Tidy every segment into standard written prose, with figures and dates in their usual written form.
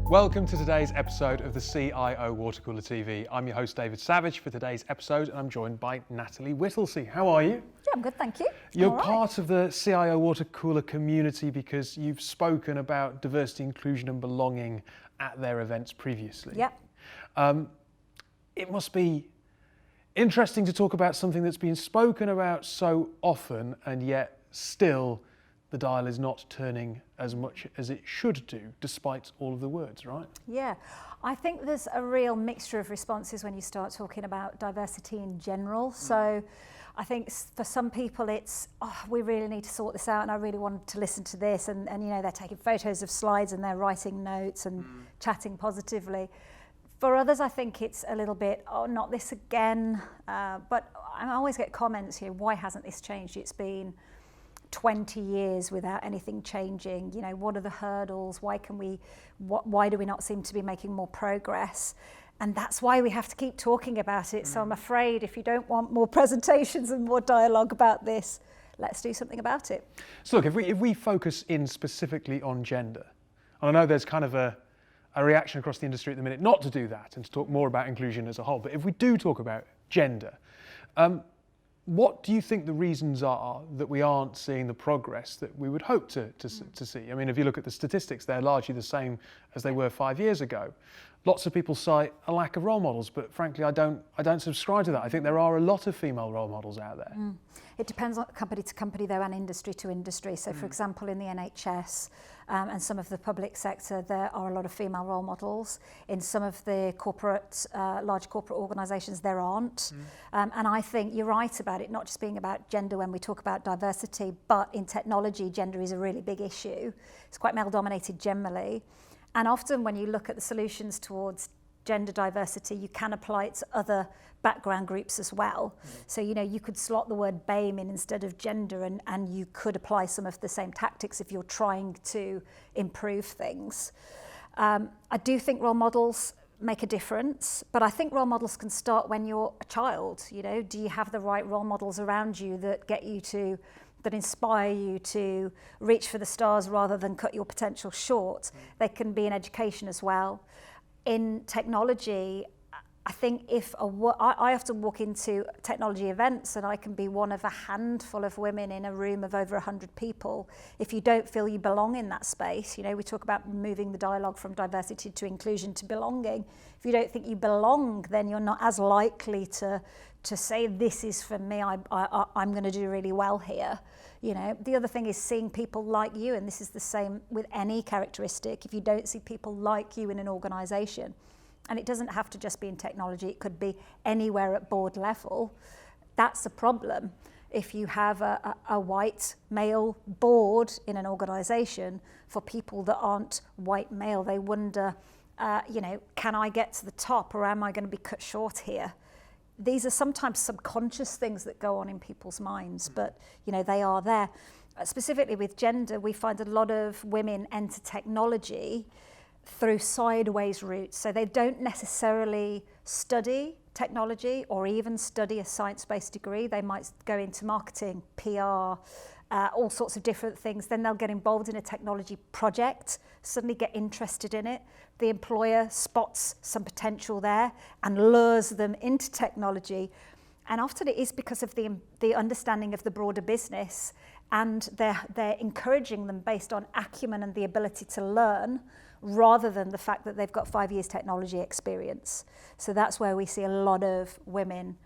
Welcome to today's episode of the CIO Watercooler TV. I'm your host David Savage for today's episode and I'm joined by Natalie Whittlesey. How are you? Yeah, I'm good, thank you. You're part of the CIO Watercooler community because you've spoken about diversity, inclusion and belonging at their events previously. Yeah. It must be interesting to talk about something that's been spoken about so often and yet still the dial is not turning as much as it should do, despite all of the words, right? Yeah, I think there's a real mixture of responses when you start talking about diversity in general. So I think for some people it's, we really need to sort this out and I really want to listen to this and you know, they're taking photos of slides and they're writing notes and chatting positively. For others, I think it's a little bit, not this again, but I always get comments here, why hasn't this changed? It's been 20 years without anything changing. You know, what are the hurdles? Why do we not seem to be making more progress? And that's why we have to keep talking about it. So I'm afraid if you don't want more presentations and more dialogue about this, let's do something about it. So look, if we focus in specifically on gender, and I know there's kind of a reaction across the industry at the minute not to do that and to talk more about inclusion as a whole, but if we do talk about gender, what do you think the reasons are that we aren't seeing the progress that we would hope to see? I mean, if you look at the statistics, they're largely the same as they were 5 years ago. Lots of people cite a lack of role models, but frankly, I don't subscribe to that. I think there are a lot of female role models out there. It depends on company to company though, and industry to industry. So for example, in the NHS and some of the public sector, there are a lot of female role models. In some of the corporate, large corporate organisations, there aren't. And I think you're right about it not just being about gender when we talk about diversity, but in technology, gender is a really big issue. It's quite male dominated generally. And often when you look at the solutions towards gender diversity, you can apply it to other background groups as well. So, you know, you could slot the word BAME in instead of gender and you could apply some of the same tactics if you're trying to improve things. I do think role models make a difference, but I think role models can start when you're a child. You know, do you have the right role models around you that get you to, that inspire you to reach for the stars rather than cut your potential short? They can be in education as well. In technology, I think I often walk into technology events and I can be one of a handful of women in a room of over 100 people. If you don't feel you belong in that space, you know, we talk about moving the dialogue from diversity to inclusion to belonging. If you don't think you belong, then you're not as likely to say, this is for me, I'm going to do really well here. You know, the other thing is seeing people like you, and this is the same with any characteristic. If you don't see people like you in an organisation, and it doesn't have to just be in technology, it could be anywhere at board level, that's a problem. If you have a white male board in an organisation, for people that aren't white male, they wonder, you know, can I get to the top or am I going to be cut short here? These are sometimes subconscious things that go on in people's minds, but you know, they are there. Specifically with gender, we find a lot of women enter technology through sideways routes. So they don't necessarily study technology or even study a science-based degree. They might go into marketing, PR, all sorts of different things. Then they'll get involved in a technology project, suddenly get interested in it. The employer spots some potential there and lures them into technology. And often it is because of the understanding of the broader business, and they're encouraging them based on acumen and the ability to learn, rather than the fact that they've got 5 years technology experience. So that's where we see a lot of women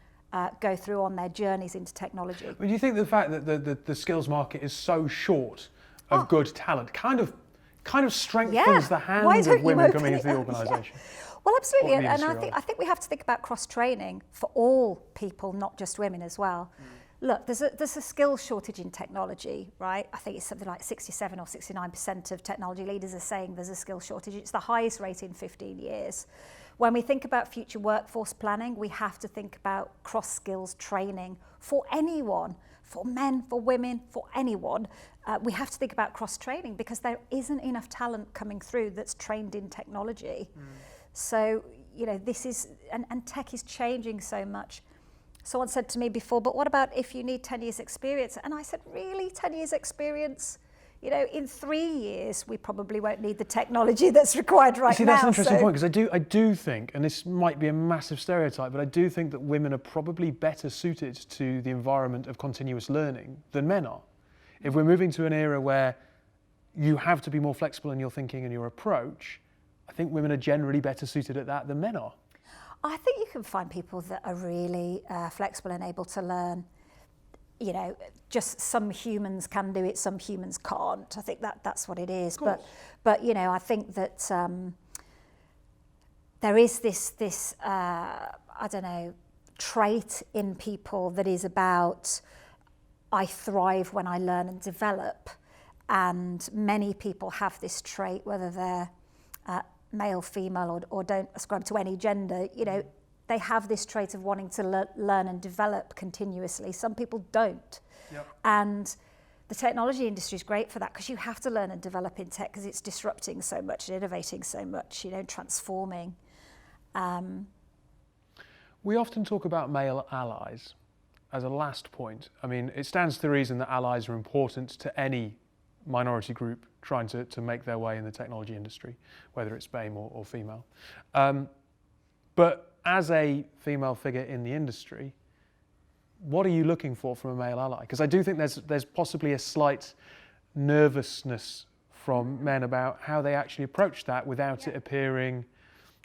go through on their journeys into technology. Well, do you think the fact that the skills market is so short of good talent kind of strengthens the hands of women coming into the organisation? Well, absolutely, and I think we have to think about cross-training for all people, not just women as well. Look, there's a skills shortage in technology, right? I think it's something like 67 or 69% of technology leaders are saying there's a skills shortage. It's the highest rate in 15 years. When we think about future workforce planning, we have to think about cross-skills training for anyone, for men, for women, for anyone. We have to think about cross-training because there isn't enough talent coming through that's trained in technology. So, you know, this is, and tech is changing so much. Someone said to me before, but what about if you need 10 years experience? And I said, really, 10 years experience? in 3 years, we probably won't need the technology that's required right now. See, that's an interesting point, because I do think, and this might be a massive stereotype, but I do think that women are probably better suited to the environment of continuous learning than men are. If we're moving to an era where you have to be more flexible in your thinking and your approach, I think women are generally better suited at that than men are. I think you can find people that are really flexible and able to learn. Just some humans can do it, some humans can't. I think that's what it is. But I think that there is this trait in people that is about, I thrive when I learn and develop. And many people have this trait, whether they're male, female, or don't ascribe to any gender. They have this trait of wanting to learn and develop continuously. Some people don't. Yep. And the technology industry is great for that, because you have to learn and develop in tech, because it's disrupting so much, innovating so much, transforming. We often talk about male allies as a last point. I mean, it stands to reason that allies are important to any minority group trying to make their way in the technology industry, whether it's BAME or female. But as a female figure in the industry, what are you looking for from a male ally? Because I do think there's possibly a slight nervousness from men about how they actually approach that without it appearing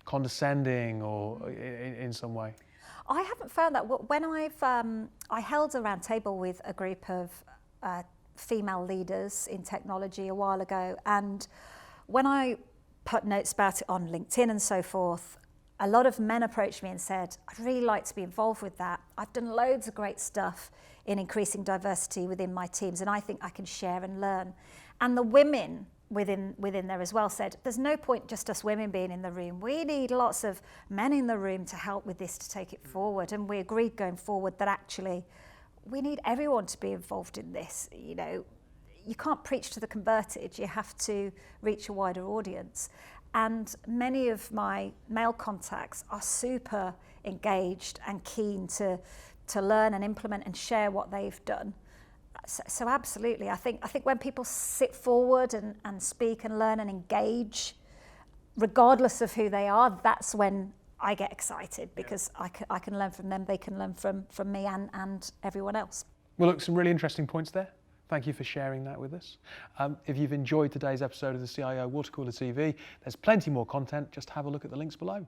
condescending or in some way. I haven't found that. When I held a round table with a group of female leaders in technology a while ago, and when I put notes about it on LinkedIn and so forth, a lot of men approached me and said, I'd really like to be involved with that. I've done loads of great stuff in increasing diversity within my teams, and I think I can share and learn. And the women within there as well said, there's no point just us women being in the room. We need lots of men in the room to help with this, to take it forward. And we agreed going forward that actually we need everyone to be involved in this. You can't preach to the converted. You have to reach a wider audience. And many of my male contacts are super engaged and keen to learn and implement and share what they've done. So absolutely, I think when people sit forward and speak and learn and engage, regardless of who they are, that's when I get excited, because I can learn from them, they can learn from me and everyone else. Well, look, some really interesting points there. Thank you for sharing that with us. If you've enjoyed today's episode of the CIO Watercooler TV, there's plenty more content. Just have a look at the links below.